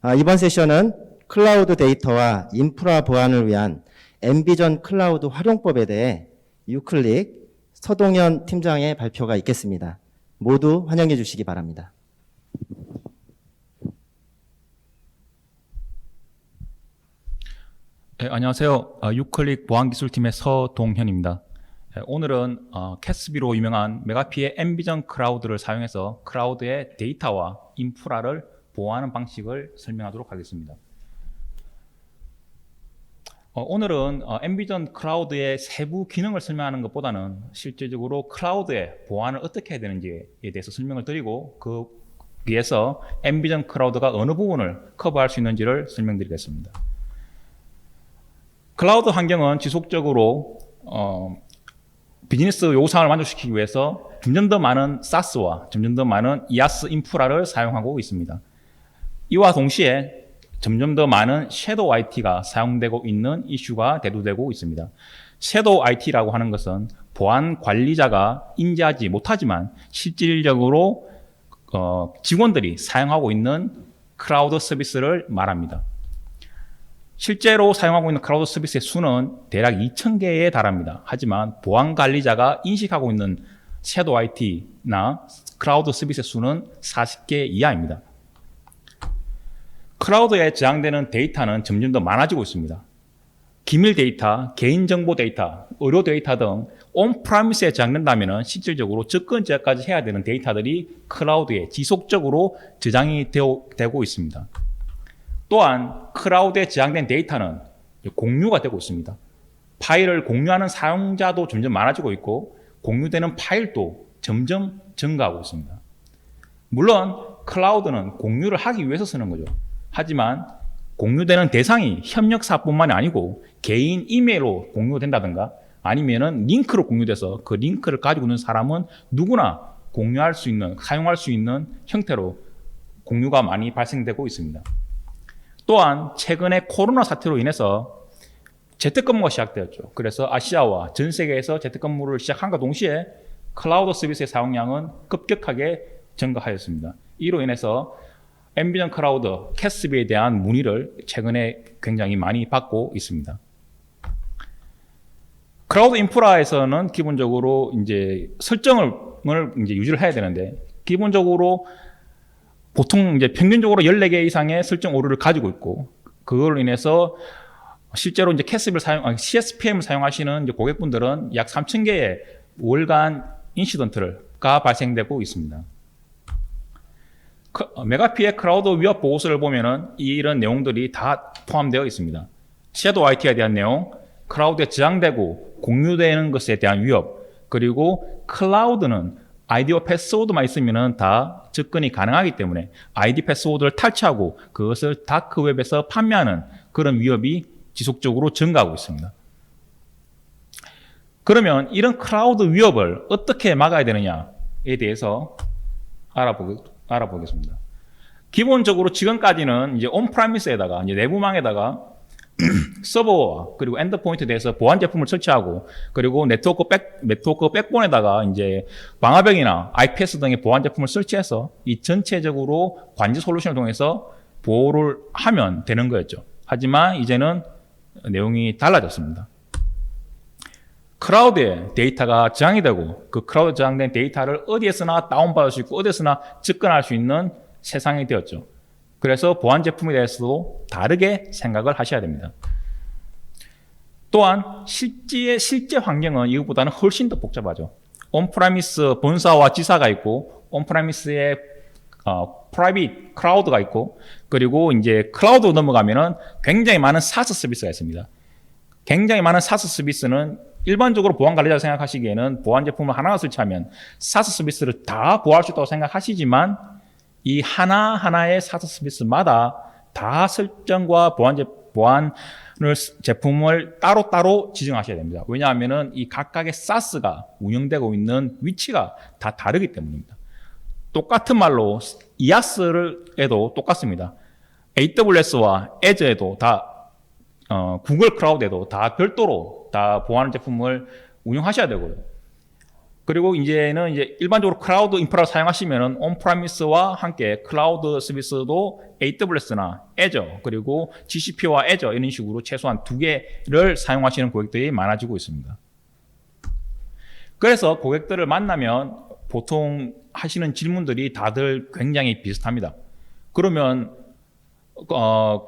이번 세션은 클라우드 데이터와 인프라 보안을 위한 엠비전 클라우드 활용법에 대해 유클릭 서동현 팀장의 발표가 있겠습니다. 모두 환영해 주시기 바랍니다. 네, 안녕하세요. 유클릭 보안기술팀의 서동현입니다. 오늘은 캐스비로 유명한 메가피의 엠비전 클라우드를 사용해서 클라우드의 데이터와 인프라를 보호하는 방식을 설명하도록 하겠습니다. 오늘은 엠비전 클라우드의 세부 기능을 설명하는 것보다는 실질적으로 클라우드의 보안을 어떻게 해야 되는지에 대해서 설명을 드리고 그 위에서 엠비전 클라우드가 어느 부분을 커버할 수 있는지를 설명드리겠습니다. 클라우드 환경은 지속적으로 비즈니스 요구사항을 만족시키기 위해서 점점 더 많은 SaaS와 점점 더 많은 IaaS 인프라를 사용하고 있습니다. 이와 동시에 점점 더 많은 섀도우 IT가 사용되고 있는 이슈가 대두되고 있습니다. 섀도우 IT라고 하는 것은 보안 관리자가 인지하지 못하지만 실질적으로 직원들이 사용하고 있는 클라우드 서비스를 말합니다. 실제로 사용하고 있는 클라우드 서비스의 수는 대략 2,000개에 달합니다. 하지만 보안 관리자가 인식하고 있는 섀도우 IT나 클라우드 서비스의 수는 40개 이하입니다. 클라우드에 저장되는 데이터는 점점 더 많아지고 있습니다. 기밀 데이터, 개인정보 데이터, 의료 데이터 등 온프라미스에 저장된다면 실질적으로 접근 제어까지 해야 되는 데이터들이 클라우드에 지속적으로 저장이 되고 있습니다. 또한 클라우드에 저장된 데이터는 공유가 되고 있습니다. 파일을 공유하는 사용자도 점점 많아지고 있고 공유되는 파일도 점점 증가하고 있습니다. 물론 클라우드는 공유를 하기 위해서 쓰는 거죠. 하지만 공유되는 대상이 협력사뿐만이 아니고 개인 이메일로 공유된다든가 아니면은 링크로 공유돼서 그 링크를 가지고 있는 사람은 누구나 공유할 수 있는, 사용할 수 있는 형태로 공유가 많이 발생되고 있습니다. 또한 최근에 코로나 사태로 인해서 재택근무가 시작되었죠. 그래서 아시아와 전 세계에서 재택근무를 시작함과 동시에 클라우드 서비스의 사용량은 급격하게 증가하였습니다. 이로 인해서 엠비전 클라우드, 캐스비에 대한 문의를 최근에 굉장히 많이 받고 있습니다. 클라우드 인프라에서는 기본적으로 이제 설정을 이제 유지를 해야 되는데 기본적으로 보통 이제 평균적으로 14개 이상의 설정 오류를 가지고 있고 그걸로 인해서 실제로 이제 CSPM을 사용하시는 이제 고객분들은 약 3,000개의 월간 인시던트가 발생되고 있습니다. 메가피의 클라우드 위협 보고서를 보면은 이런 내용들이 다 포함되어 있습니다. 섀도우 IT에 대한 내용, 클라우드에 저장되고 공유되는 것에 대한 위협, 그리고 클라우드는 아이디와 패스워드만 있으면은 다 접근이 가능하기 때문에 아이디 패스워드를 탈취하고 그것을 다크웹에서 판매하는 그런 위협이 지속적으로 증가하고 있습니다. 그러면 이런 클라우드 위협을 어떻게 막아야 되느냐에 대해서 알아보겠습니다. 기본적으로 지금까지는 이제 온프라미스에다가 이제 내부망에다가 서버와 그리고 엔드포인트에 대해서 보안 제품을 설치하고 그리고 네트워크 백본에다가 이제 방화벽이나 IPS 등의 보안 제품을 설치해서 이 전체적으로 관제 솔루션을 통해서 보호를 하면 되는 거였죠. 하지만 이제는 내용이 달라졌습니다. 클라우드에 데이터가 저장이 되고 그 클라우드에 저장된 데이터를 어디에서나 다운받을 수 있고 어디에서나 접근할 수 있는 세상이 되었죠. 그래서 보안 제품에 대해서도 다르게 생각을 하셔야 됩니다. 또한 실제 환경은 이것보다는 훨씬 더 복잡하죠. 온프라미스 본사와 지사가 있고 온프라미스의 프라이빗 클라우드가 있고 그리고 이제 클라우드로 넘어가면은 굉장히 많은 사스 서비스가 있습니다. 굉장히 많은 사스 서비스는 일반적으로 보안 관리자가 생각하시기에는 보안 제품을 하나 설치하면 사스 서비스를 다 보호할 수 있다고 생각하시지만 이 하나하나의 사스 서비스마다 다 설정과 보안을 제품을 따로따로 지정하셔야 됩니다. 왜냐하면은 이 각각의 사스가 운영되고 있는 위치가 다 다르기 때문입니다. 똑같은 말로 IaaS에도 똑같습니다. AWS와 Azure에도 다 구글 클라우드에도 다 별도로 다 보안 제품을 운영하셔야 되고요. 그리고 이제는 이제 일반적으로 클라우드 인프라를 사용하시면은 온프라미스와 함께 클라우드 서비스도 AWS나 Azure 그리고 GCP와 Azure 이런 식으로 최소한 두 개를 사용하시는 고객들이 많아지고 있습니다. 그래서 고객들을 만나면 보통 하시는 질문들이 다들 굉장히 비슷합니다. 그러면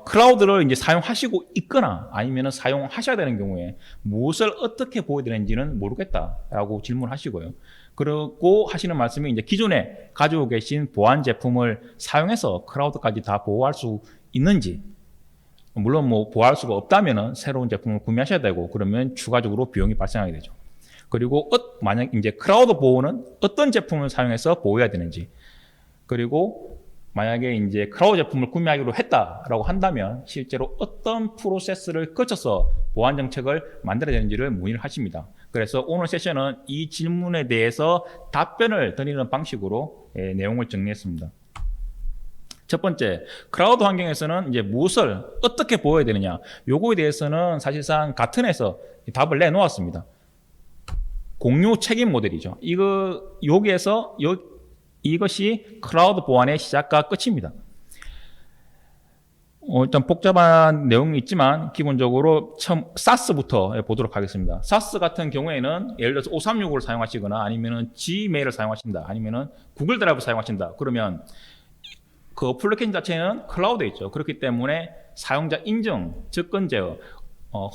클라우드를 이제 사용하시고 있거나 아니면 사용하셔야 되는 경우에 무엇을 어떻게 보여야 되는지는 모르겠다라고 질문하시고요. 그리고 하시는 말씀이 이제 기존에 가지고 계신 보안 제품을 사용해서 클라우드까지 다 보호할 수 있는지, 물론 뭐 보호할 수가 없다면은 새로운 제품을 구매하셔야 되고 그러면 추가적으로 비용이 발생하게 되죠. 그리고 만약 이제 클라우드 보호는 어떤 제품을 사용해서 보호해야 되는지, 그리고 만약에 이제 클라우드 제품을 구매하기로 했다라고 한다면 실제로 어떤 프로세스를 거쳐서 보안 정책을 만들어야 되는지를 문의를 하십니다. 그래서 오늘 세션은 이 질문에 대해서 답변을 드리는 방식으로 내용을 정리했습니다. 첫 번째, 클라우드 환경에서는 이제 무엇을 어떻게 보여야 되느냐, 요거에 대해서는 사실상 가튼에서 답을 내놓았습니다. 공유 책임 모델이죠. 여기에서 이것이 클라우드 보안의 시작과 끝입니다. 일단 복잡한 내용이 있지만 기본적으로 처음 SaaS부터 보도록 하겠습니다. SaaS 같은 경우에는 예를 들어서 536을 사용하시거나 아니면은 Gmail을 사용하신다, 아니면은 구글 드라이브 사용하신다. 그러면 그 어플리케이션 자체는 클라우드에 있죠. 그렇기 때문에 사용자 인증, 접근 제어,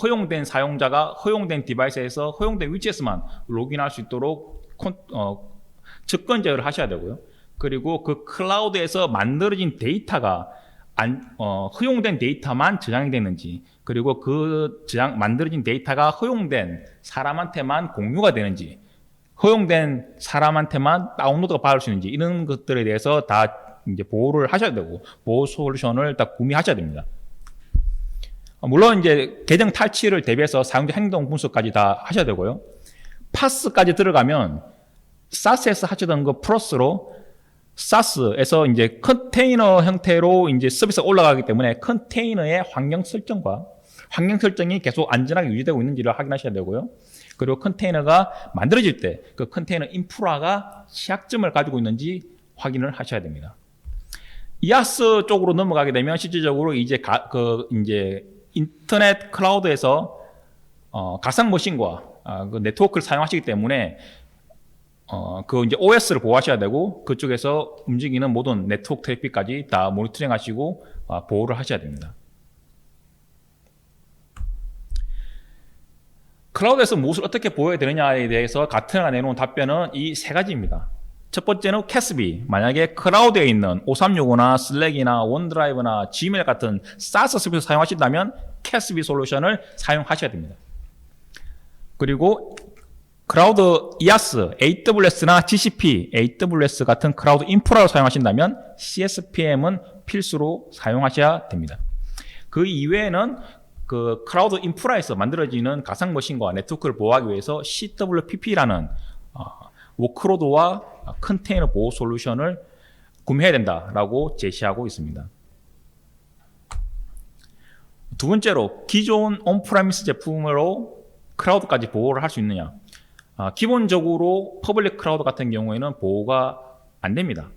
허용된 사용자가 허용된 디바이스에서 허용된 위치에서만 로그인할 수 있도록 접근 제어를 하셔야 되고요. 그리고 그 클라우드에서 만들어진 데이터가 허용된 데이터만 저장이 되는지, 그리고 그 만들어진 데이터가 허용된 사람한테만 공유가 되는지, 허용된 사람한테만 다운로드가 받을 수 있는지, 이런 것들에 대해서 다 이제 보호를 하셔야 되고, 보호 솔루션을 다 구매하셔야 됩니다. 물론 이제 계정 탈취를 대비해서 사용자 행동 분석까지 다 하셔야 되고요. 파스까지 들어가면 SaaS에서 하시던 거 플러스로 SaaS에서 이제 컨테이너 형태로 이제 서비스가 올라가기 때문에 컨테이너의 환경 설정이 계속 안전하게 유지되고 있는지를 확인하셔야 되고요. 그리고 컨테이너가 만들어질 때 그 컨테이너 인프라가 취약점을 가지고 있는지 확인을 하셔야 됩니다. IaaS 쪽으로 넘어가게 되면 실질적으로 이제 이제 인터넷 클라우드에서 가상 머신과 그 네트워크를 사용하시기 때문에 그 이제 OS를 보호하셔야 되고 그쪽에서 움직이는 모든 네트워크 트래픽까지 다 모니터링 하시고 보호를 하셔야 됩니다. 클라우드에서 무엇을 어떻게 보호해야 되느냐에 대해서 가튼가 내놓은 답변은 이 세 가지입니다. 첫 번째는 CASB. 만약에 클라우드에 있는 5365나 슬랙이나 원드라이브나 지메일 같은 SaaS 서비스 사용하신다면 CASB 솔루션을 사용하셔야 됩니다. 그리고 클라우드 IaaS, AWS나 GCP, AWS 같은 클라우드 인프라를 사용하신다면 CSPM은 필수로 사용하셔야 됩니다. 그 이외에는 그 클라우드 인프라에서 만들어지는 가상 머신과 네트워크를 보호하기 위해서 CWPP라는 워크로드와 컨테이너 보호 솔루션을 구매해야 된다라고 제시하고 있습니다. 두 번째로, 기존 온프라미스 제품으로 클라우드까지 보호를 할 수 있느냐. 기본적으로 퍼블릭 클라우드 같은 경우에는 보호가 안 됩니다.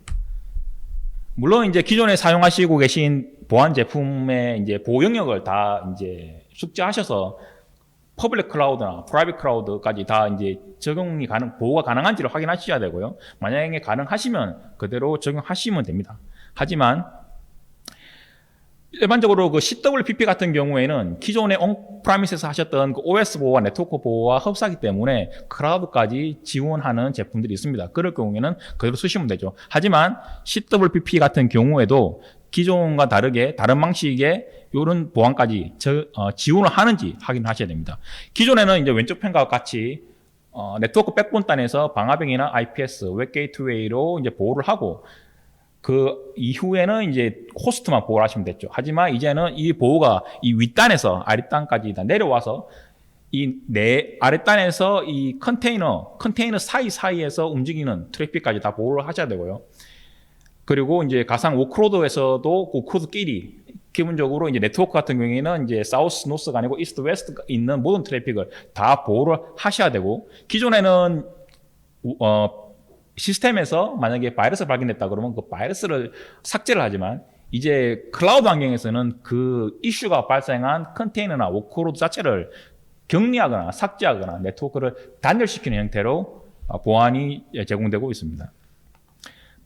물론 이제 기존에 사용하시고 계신 보안 제품의 이제 보호 영역을 다 이제 숙지하셔서 퍼블릭 클라우드나 프라이빗 클라우드까지 다 이제 보호가 가능한지를 확인하셔야 되고요. 만약에 가능하시면 그대로 적용하시면 됩니다. 하지만 일반적으로 그 CWPP 같은 경우에는 기존의 온프라미스에서 하셨던 그 OS 보호와 네트워크 보호와 흡사하기 때문에 클라우드까지 지원하는 제품들이 있습니다. 그럴 경우에는 그대로 쓰시면 되죠. 하지만 CWPP 같은 경우에도 기존과 다르게 다른 방식의 이런 보안까지 지원을 하는지 확인하셔야 됩니다. 기존에는 이제 왼쪽 편과 같이 네트워크 백본 단에서 방화벽이나 IPS, 웹 게이트웨이로 이제 보호를 하고 그 이후에는 이제 호스트만 보호를 하시면 됐죠. 하지만 이제는 이 보호가 이 윗단에서 아랫단까지 다 내려와서 아랫단에서 이 컨테이너 사이사이에서 움직이는 트래픽까지 다 보호를 하셔야 되고요. 그리고 이제 가상 워크로드에서도 그 코드끼리 기본적으로 이제 네트워크 같은 경우에는 이제 사우스 노스가 아니고 이스트 웨스트가 있는 모든 트래픽을 다 보호를 하셔야 되고, 기존에는 시스템에서 만약에 바이러스가 발견됐다 그러면 그 바이러스를 삭제를 하지만 이제 클라우드 환경에서는 그 이슈가 발생한 컨테이너나 워크로드 자체를 격리하거나 삭제하거나 네트워크를 단절시키는 형태로 보안이 제공되고 있습니다.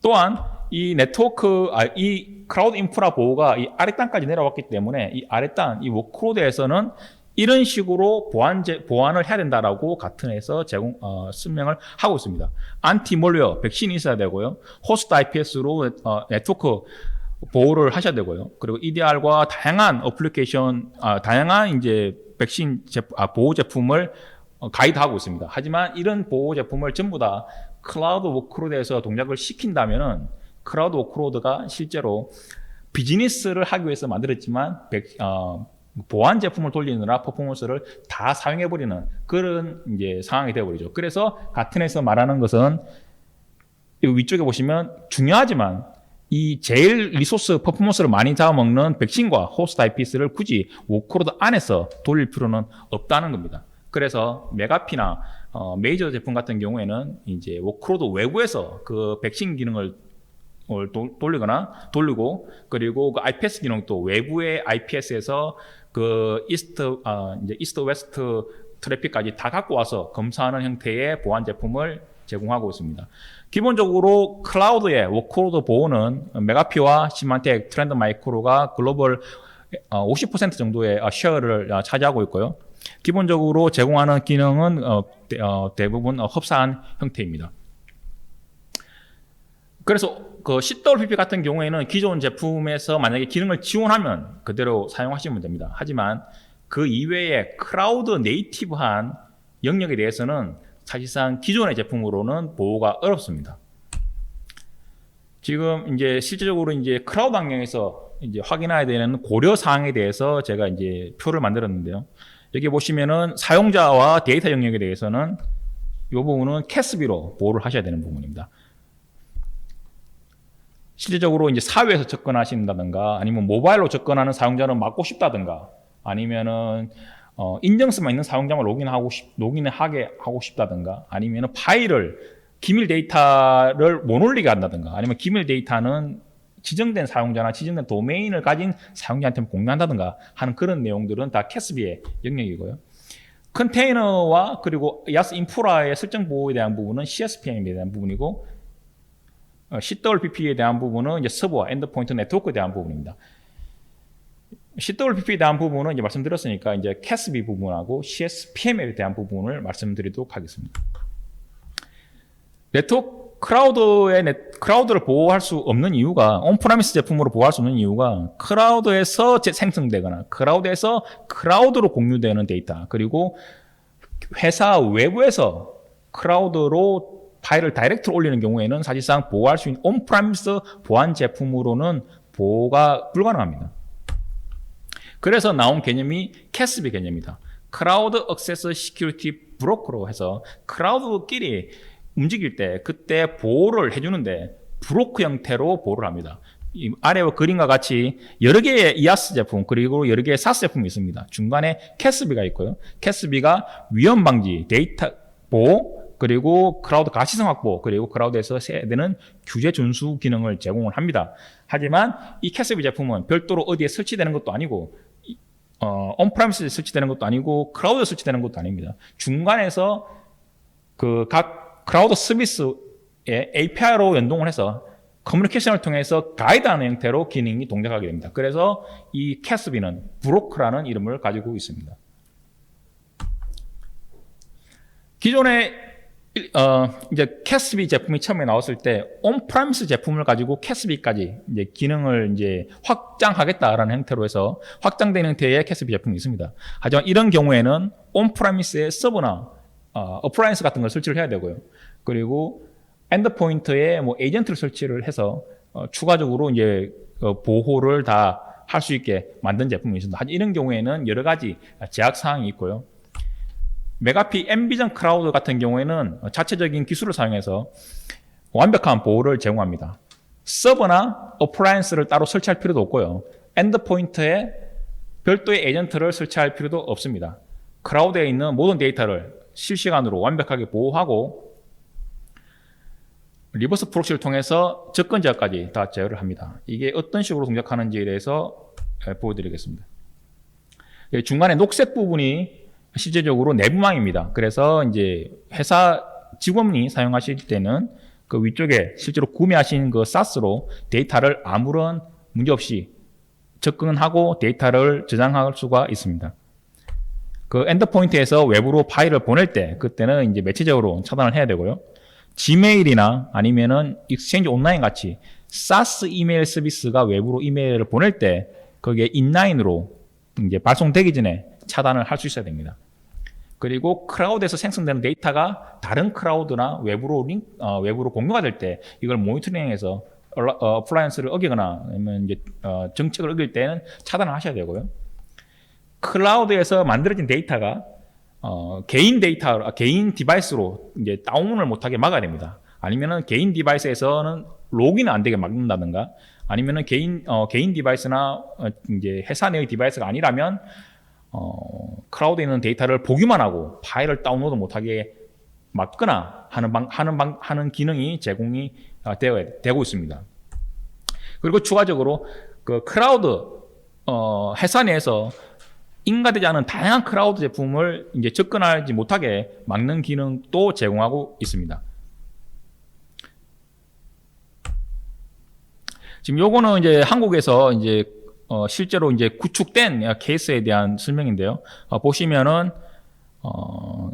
또한 이 이 클라우드 인프라 보호가 이 아랫단까지 내려왔기 때문에 이 아랫단, 이 워크로드에서는 이런 식으로 보안을 해야 된다라고 가튼에서 설명을 하고 있습니다. 안티몰웨어 백신이 있어야 되고요. 호스트 IPS로 네트워크 보호를 하셔야 되고요. 그리고 EDR과 다양한 어플리케이션, 다양한 이제 백신 보호 제품을 가이드하고 있습니다. 하지만 이런 보호 제품을 전부 다 클라우드 워크로드에서 동작을 시킨다면은 클라우드 워크로드가 실제로 비즈니스를 하기 위해서 만들었지만 보안 제품을 돌리느라 퍼포먼스를 다 사용해버리는 그런 이제 상황이 되어버리죠. 그래서 가튼에서 말하는 것은 위쪽에 보시면 중요하지만 이 제일 리소스 퍼포먼스를 많이 잡아먹는 백신과 호스트 IPS를 굳이 워크로드 안에서 돌릴 필요는 없다는 겁니다. 그래서 메가피나 메이저 제품 같은 경우에는 이제 워크로드 외부에서 그 백신 기능을 돌리고 그리고 그 IPS 기능도 외부의 IPS에서 그 이스트 웨스트 트래픽까지 다 갖고 와서 검사하는 형태의 보안 제품을 제공하고 있습니다. 기본적으로 클라우드의 워크로드 보호는 메가피와 시만텍, 트렌드 마이크로가 글로벌 50% 정도의 쉐어를 차지하고 있고요. 기본적으로 제공하는 기능은 대부분 흡사한 형태입니다. 그래서 그 CWPP 같은 경우에는 기존 제품에서 만약에 기능을 지원하면 그대로 사용하시면 됩니다. 하지만 그 이외에 클라우드 네이티브한 영역에 대해서는 사실상 기존의 제품으로는 보호가 어렵습니다. 지금 이제 실질적으로 이제 클라우드 환경에서 이제 확인해야 되는 고려 사항에 대해서 제가 이제 표를 만들었는데요. 여기 보시면은 사용자와 데이터 영역에 대해서는 이 부분은 CASB로 보호를 하셔야 되는 부분입니다. 실질적으로 이제 사회에서 접근하신다든가 아니면 모바일로 접근하는 사용자를 막고 싶다든가 아니면은 인증서만 있는 사용자만 로그인하게 하고 싶다든가 아니면은 기밀 데이터를 못 올리게 한다든가 아니면 기밀 데이터는 지정된 사용자나 지정된 도메인을 가진 사용자한테 공유한다든가 하는 그런 내용들은 다 CASB의 영역이고요. 컨테이너와 그리고 IaaS 인프라의 설정 보호에 대한 부분은 CSPM에 대한 부분이고 CWPP에 대한 부분은 이제 서버와 엔드포인트 네트워크에 대한 부분입니다. CWPP에 대한 부분은 이제 말씀드렸으니까 이제 CASB 부분하고 CSPM에 대한 부분을 말씀드리도록 하겠습니다. 클라우드를 보호할 수 없는 이유가 온프라미스 제품으로 보호할 수 없는 이유가 클라우드에서 생성되거나 클라우드로 공유되는 데이터 그리고 회사 외부에서 클라우드로 파일을 다이렉트로 올리는 경우에는 사실상 보호할 수 있는 온프라미스 보안 제품으로는 보호가 불가능합니다. 그래서 나온 개념이 CASB 개념이다. 클라우드 액세스 시큐리티 브로커로 해서 클라우드끼리 움직일 때 그때 보호를 해주는데 브로커 형태로 보호를 합니다. 이 아래 그림과 같이 여러 개의 IaaS 제품 그리고 여러 개의 SaaS 제품이 있습니다. 중간에 CASB가 있고요. CASB가 위험 방지, 데이터 보호 그리고 클라우드 가시성 확보 그리고 클라우드에서 해야 되는 규제 준수 기능을 제공을 합니다. 하지만 이 CASB 제품은 별도로 어디에 설치되는 것도 아니고 온프라미스에 설치되는 것도 아니고 클라우드에 설치되는 것도 아닙니다. 중간에서 그 각 클라우드 서비스의 API로 연동을 해서 커뮤니케이션을 통해서 가이드하는 형태로 기능이 동작하게 됩니다. 그래서 이 CASB는 브로커라는 이름을 가지고 있습니다. 기존에 이제 CASB 제품이 처음에 나왔을 때 온프라미스 제품을 가지고 CASB까지 이제 기능을 이제 확장하겠다라는 형태로 해서 확장된 형태의 CASB 제품이 있습니다. 하지만 이런 경우에는 온프라미스의 서버나 어플라이언스 같은 걸 설치를 해야 되고요. 그리고 엔드포인트에 뭐 에이전트를 설치를 해서 추가적으로 이제 보호를 다 할 수 있게 만든 제품이 있습니다. 하지만 이런 경우에는 여러 가지 제약 사항이 있고요. 메가피 엠비전 클라우드 같은 경우에는 자체적인 기술을 사용해서 완벽한 보호를 제공합니다. 서버나 어플라이언스를 따로 설치할 필요도 없고요. 엔드포인트에 별도의 에이전트를 설치할 필요도 없습니다. 클라우드에 있는 모든 데이터를 실시간으로 완벽하게 보호하고 리버스 프록시를 통해서 접근 제어까지 다 제어를 합니다. 이게 어떤 식으로 동작하는지에 대해서 보여드리겠습니다. 중간에 녹색 부분이 실제적으로 내부망입니다. 그래서 이제 회사 직원이 사용하실 때는 그 위쪽에 실제로 구매하신 그 SaaS로 데이터를 아무런 문제 없이 접근하고 데이터를 저장할 수가 있습니다. 그 엔드포인트에서 외부로 파일을 보낼 때 그때는 이제 매체적으로 차단을 해야 되고요. 지메일이나 아니면은 익스체인지 온라인 같이 SaaS 이메일 서비스가 외부로 이메일을 보낼 때 거기에 인라인으로 이제 발송되기 전에 차단을 할 수 있어야 됩니다. 그리고 클라우드에서 생성되는 데이터가 다른 클라우드나 외부로 공유가 될 때 이걸 모니터링해서 어플라이언스를 어기거나 아니면 이제 정책을 어길 때는 차단을 하셔야 되고요. 클라우드에서 만들어진 데이터가 개인 디바이스로 이제 다운을 못하게 막아야 됩니다. 아니면은 개인 디바이스에서는 로그인을 안 되게 막는다든가, 아니면은 개인 디바이스나 이제 회사 내의 디바이스가 아니라면 클라우드에 있는 데이터를 보기만 하고 파일을 다운로드 못하게 막거나 하는 기능이 제공이 되고 있습니다. 그리고 추가적으로 그 클라우드 회사 내에서 인가되지 않은 다양한 클라우드 제품을 이제 접근하지 못하게 막는 기능도 제공하고 있습니다. 지금 요거는 이제 한국에서 이제 실제로 이제 구축된 케이스에 대한 설명인데요. 보시면은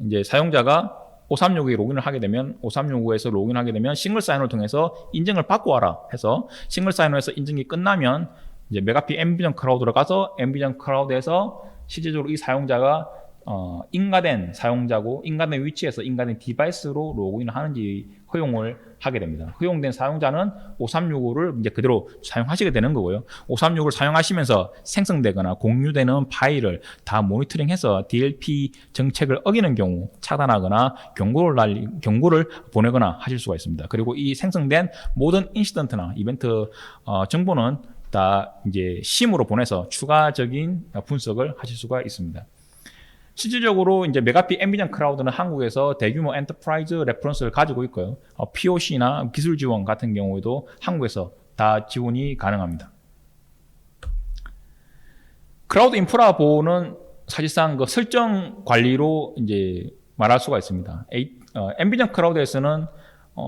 이제 사용자가 5365에 로그인을 하게 되면 5365에서 로그인하게 되면 싱글 사인을 통해서 인증을 받고 와라 해서 싱글 사인으로해서 인증이 끝나면 이제 메가피 엠비전 클라우드로 가서 엠비전 클라우드에서 실제적으로 이 사용자가 인가된 사용자고 인가된 위치에서 인가된 디바이스로 로그인을 하는지 허용을 하게 됩니다. 허용된 사용자는 5365를 이제 그대로 사용하시게 되는 거고요. 5365를 사용하시면서 생성되거나 공유되는 파일을 다 모니터링해서 DLP 정책을 어기는 경우 차단하거나 경고를 보내거나 하실 수가 있습니다. 그리고 이 생성된 모든 인시던트나 이벤트 정보는 다 이제 심으로 보내서 추가적인 분석을 하실 수가 있습니다. 실질적으로 이제 메가피 엠비전 클라우드는 한국에서 대규모 엔터프라이즈 레퍼런스를 가지고 있고요. POC나 기술 지원 같은 경우에도 한국에서 다 지원이 가능합니다. 클라우드 인프라 보호는 사실상 그 설정 관리로 이제 말할 수가 있습니다. 엠비전 클라우드에서는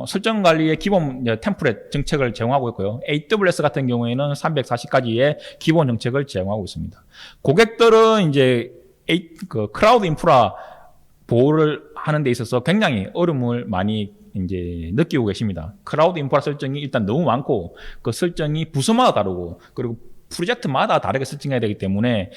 설정 관리의 기본 템플릿 정책을 제공하고 있고요. AWS 같은 경우에는 340가지의 기본 정책을 제공하고 있습니다. 고객들은 이제 그 클라우드 인프라 보호를 하는 데 있어서 굉장히 어려움을 많이 이제 느끼고 계십니다. 클라우드 인프라 설정이 일단 너무 많고 그 설정이 부서마다 다르고 그리고 프로젝트마다 다르게 설정해야 되기 때문에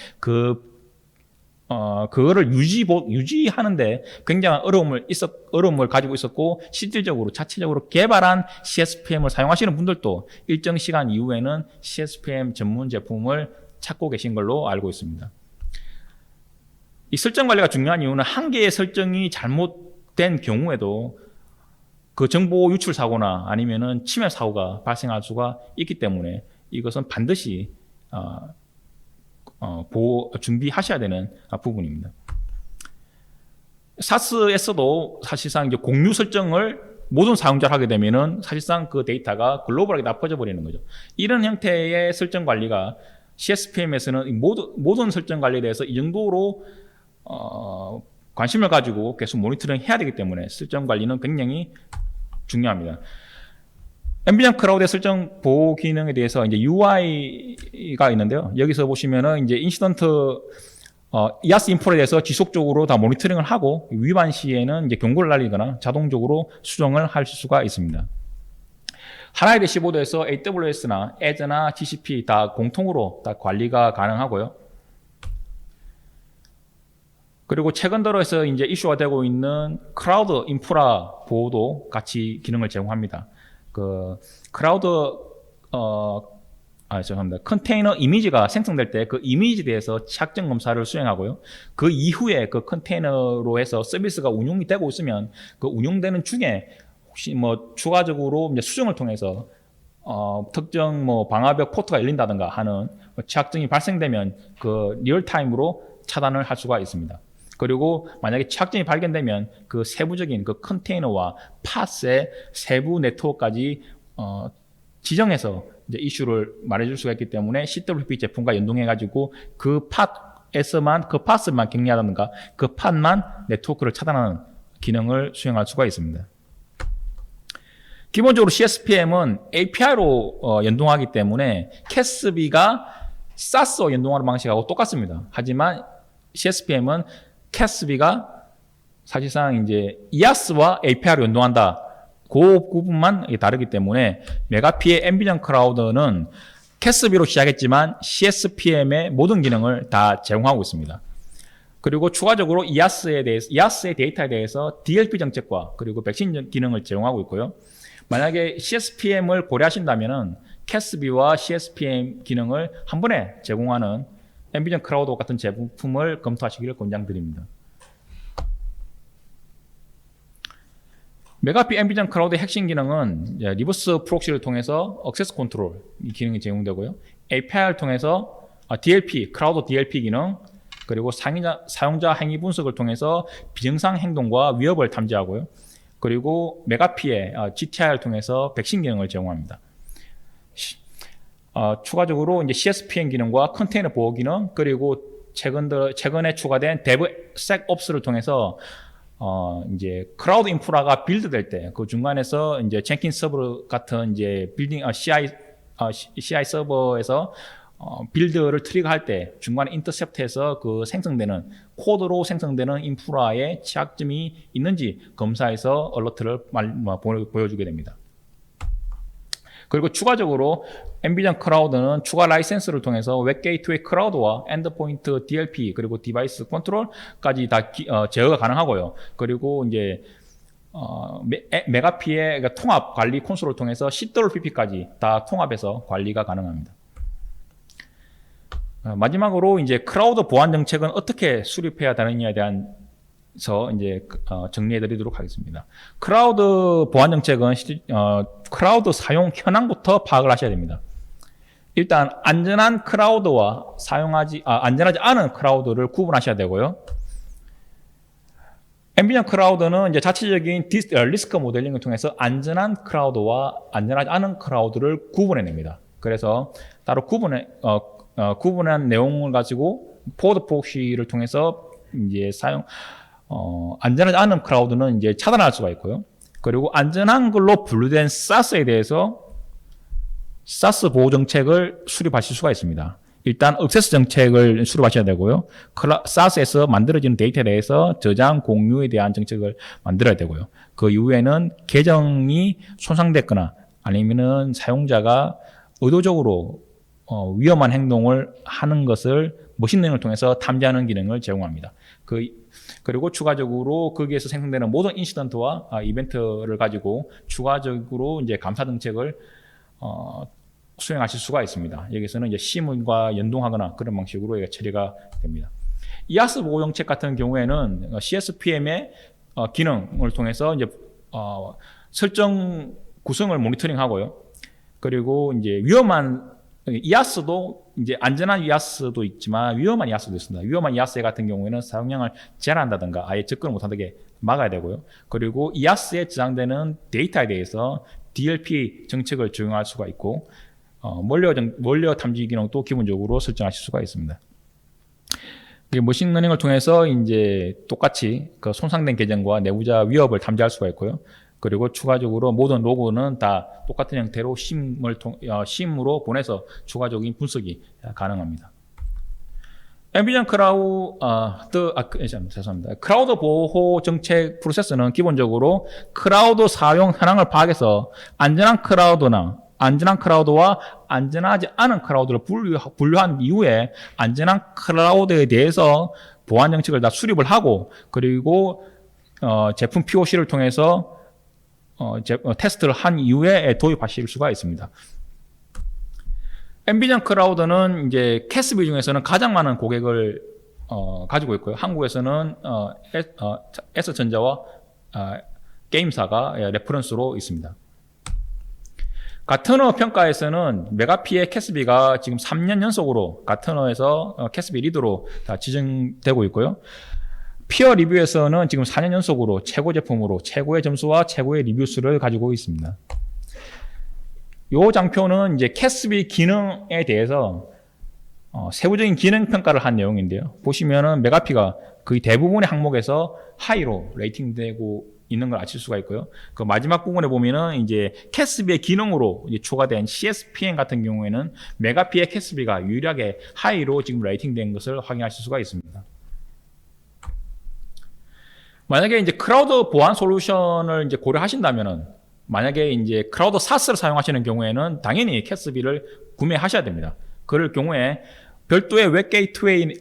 그거를 유지하는데 굉장한 어려움을 가지고 있었고 실질적으로 자체적으로 개발한 CSPM을 사용하시는 분들도 일정 시간 이후에는 CSPM 전문 제품을 찾고 계신 걸로 알고 있습니다. 이 설정 관리가 중요한 이유는 한 개의 설정이 잘못된 경우에도 그 정보 유출 사고나 아니면은 침해 사고가 발생할 수가 있기 때문에 이것은 반드시 준비하셔야 되는 부분입니다. SaaS에서도 사실상 이제 공유 설정을 모든 사용자를 하게 되면은 사실상 그 데이터가 글로벌하게 다 퍼져버리는 거죠. 이런 형태의 설정 관리가 CSPM에서는 모든 설정 관리에 대해서 이 정도로 관심을 가지고 계속 모니터링 해야 되기 때문에 설정 관리는 굉장히 중요합니다. 엠비전 클라우드의 설정 보호 기능에 대해서 이제 UI가 있는데요. 여기서 보시면은 이제 인시던트 EAS 인프라에 대해서 지속적으로 다 모니터링을 하고 위반 시에는 이제 경고를 날리거나 자동적으로 수정을 할 수가 있습니다. 하나의 대시보드에서 AWS나 Azure나 GCP 다 공통으로 다 관리가 가능하고요. 그리고 최근 들어서 이제 이슈가 되고 있는 클라우드 인프라 보호도 같이 기능을 제공합니다. 그 클라우드 컨테이너 이미지가 생성될 때 그 이미지에 대해서 착정 검사를 수행하고요. 그 이후에 그 컨테이너로 해서 서비스가 운용이 되고 있으면 그 운용되는 중에 혹시 뭐 추가적으로 이제 수정을 통해서 특정 뭐 방화벽 포트가 열린다든가 하는 착정이 발생되면 그 리얼타임으로 차단을 할 수가 있습니다. 그리고 만약에 취약점이 발견되면 그 세부적인 그 컨테이너와 팟의 세부 네트워크까지 지정해서 이제 이슈를 말해줄 수가 있기 때문에 CWP 제품과 연동해가지고 그 팟에서만 그 팟만 격리하다든가 그 팟만 네트워크를 차단하는 기능을 수행할 수가 있습니다. 기본적으로 CSPM은 API로 연동하기 때문에 CASB가 SAS와 연동하는 방식하고 똑같습니다. 하지만 CSPM은 CASB가 사실상 이제 EAS와 API로 연동한다. 그 부분만 다르기 때문에 메가피의 앰비전 클라우드는 CASB로 시작했지만 CSPM의 모든 기능을 다 제공하고 있습니다. 그리고 추가적으로 EAS의 데이터에 대해서 DLP 정책과 그리고 백신 기능을 제공하고 있고요. 만약에 CSPM을 고려하신다면은 CASB와 CSPM 기능을 한 번에 제공하는 앰비전 클라우드 같은 제품을 검토하시기를 권장드립니다. 메가피 앰비전 클라우드의 핵심 기능은 리버스 프록시를 통해서 액세스 컨트롤 이 기능이 제공되고요. API를 통해서 DLP, 클라우드 DLP 기능, 그리고 사용자 행위 분석을 통해서 비정상 행동과 위협을 탐지하고요. 그리고 메가피의 GTI를 통해서 백신 기능을 제공합니다. 추가적으로 이제 CSPM 기능과 컨테이너 보호 기능, 그리고 최근에 추가된 DevSecOps를 통해서 이제 클라우드 인프라가 빌드될 때 그 중간에서 이제 젠킨 서버 같은 이제 CI 서버에서 빌드를 트리거할 때 중간에 인터셉트해서 그 생성되는 코드로 생성되는 인프라에 취약점이 있는지 검사해서 얼러트를 보여주게 됩니다. 그리고 추가적으로 앰비전 클라우드는 추가 라이센스를 통해서 웹 게이트웨이 클라우드와 엔드포인트 DLP 그리고 디바이스 컨트롤까지 다 제어가 가능하고요. 그리고 이제 메가피의 그러니까 통합 관리 콘솔을 통해서 CWPP까지 다 통합해서 관리가 가능합니다. 마지막으로 이제 클라우드 보안 정책은 어떻게 수립해야 되느냐에 대해서 이제 정리해드리도록 하겠습니다. 클라우드 보안 정책은 클라우드 사용 현황부터 파악을 하셔야 됩니다. 일단 안전한 클라우드와 안전하지 않은 클라우드를 구분하셔야 되고요. 앰비전 클라우드는 이제 자체적인 리스크 모델링을 통해서 안전한 클라우드와 안전하지 않은 클라우드를 구분해냅니다. 그래서 따로 구분한 내용을 가지고 포워드 프록시를 통해서 이제 안전하지 않은 클라우드는 이제 차단할 수가 있고요. 그리고 안전한 걸로 분류된 SaaS에 대해서 SaaS 보호 정책을 수립하실 수가 있습니다. 일단 액세스 정책을 수립하셔야 되고요. SaaS에서 만들어지는 데이터에 대해서 저장 공유에 대한 정책을 만들어야 되고요. 그 이후에는 계정이 손상됐거나 아니면은 사용자가 의도적으로 위험한 행동을 하는 것을 머신러닝을 통해서 탐지하는 기능을 제공합니다. 그리고 추가적으로 거기에서 생성되는 모든 인시던트와 이벤트를 가지고 추가적으로 이제 감사 정책을 수행하실 수가 있습니다. 여기서는 이제 시문과 연동하거나 그런 방식으로 처리가 됩니다. EAS 보호 정책 같은 경우에는 CSPM의 기능을 통해서 이제 설정 구성을 모니터링하고요. 그리고 이제 위험한 EAS도 이제 안전한 EAS도 있지만 위험한 EAS도 있습니다. 위험한 EAS 같은 경우에는 사용량을 제한한다든가 아예 접근을 못하게 막아야 되고요. 그리고 EAS에 저장되는 데이터에 대해서 DLP 정책을 적용할 수가 있고 멀리어 탐지 기능도 기본적으로 설정하실 수가 있습니다. 머신러닝을 통해서 이제 똑같이 그 손상된 계정과 내부자 위협을 탐지할 수가 있고요. 그리고 추가적으로 모든 로그는 다 똑같은 형태로 심으로 보내서 추가적인 분석이 가능합니다. 앰비전 죄송합니다. 클라우드 보호 정책 프로세스는 기본적으로 클라우드 사용 현황을 파악해서 안전한 클라우드와 안전하지 않은 클라우드를 분류한 이후에 안전한 클라우드에 대해서 보안 정책을 다 수립을 하고 그리고 제품 POC를 통해서 테스트를 한 이후에 도입하실 수가 있습니다. 앰비전 클라우드는 이제 캐스비 중에서는 가장 많은 고객을 가지고 있고요. 한국에서는 S전자와 게임사가 레퍼런스로 있습니다. 가트너 평가에서는 메가피의 캐스비가 지금 3년 연속으로 가트너에서 캐스비 리더로 다 지정되고 있고요. 피어 리뷰에서는 지금 4년 연속으로 최고 제품으로 최고의 점수와 최고의 리뷰 수를 가지고 있습니다. 이 장표는 이제 캐스비 기능에 대해서 세부적인 기능 평가를 한 내용인데요. 보시면은 메가피가 거의 대부분의 항목에서 하이로 레이팅되고 있는 걸 아실 수가 있고요. 그 마지막 부분에 보면은 이제 캐스비의 기능으로 이제 추가된 CSPM 같은 경우에는 메가피의 캐스비가 유일하게 하이로 지금 레이팅된 것을 확인하실 수가 있습니다. 만약에 이제 크라우드 보안 솔루션을 이제 고려하신다면은 만약에 이제 크라우드 사스를 사용하시는 경우에는 당연히 캐스비를 구매하셔야 됩니다. 그럴 경우에 별도의 웹 게이트웨이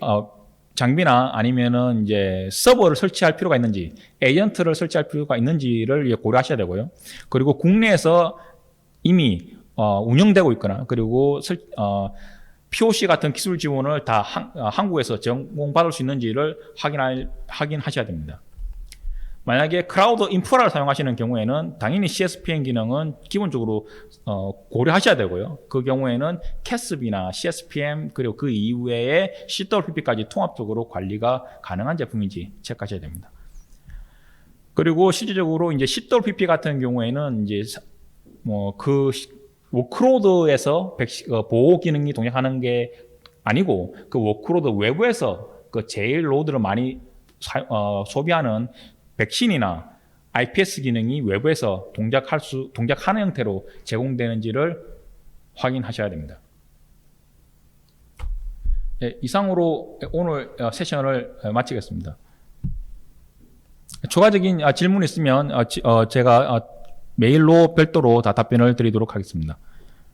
장비나 아니면은 이제 서버를 설치할 필요가 있는지, 에이전트를 설치할 필요가 있는지를 고려하셔야 되고요. 그리고 국내에서 이미 운영되고 있거나 그리고 POC 같은 기술 지원을 다 한국에서 제공받을 수 있는지를 확인하셔야 됩니다. 만약에 크라우드 인프라를 사용하시는 경우에는 당연히 CSPM 기능은 기본적으로 고려하셔야 되고요. 그 경우에는 CASB나 CSPM 그리고 그 이후에 CWPP까지 통합적으로 관리가 가능한 제품인지 체크하셔야 됩니다. 그리고 실질적으로 이제 CWPP 같은 경우에는 이제 그 워크로드에서 보호 기능이 동작하는 게 아니고 그 워크로드 외부에서 그 제일 로드를 많이 소비하는 백신이나 IPS 기능이 외부에서 동작하는 형태로 제공되는지를 확인하셔야 됩니다. 네, 이상으로 오늘 세션을 마치겠습니다. 추가적인 질문 있으면 제가 메일로 별도로 다 답변을 드리도록 하겠습니다.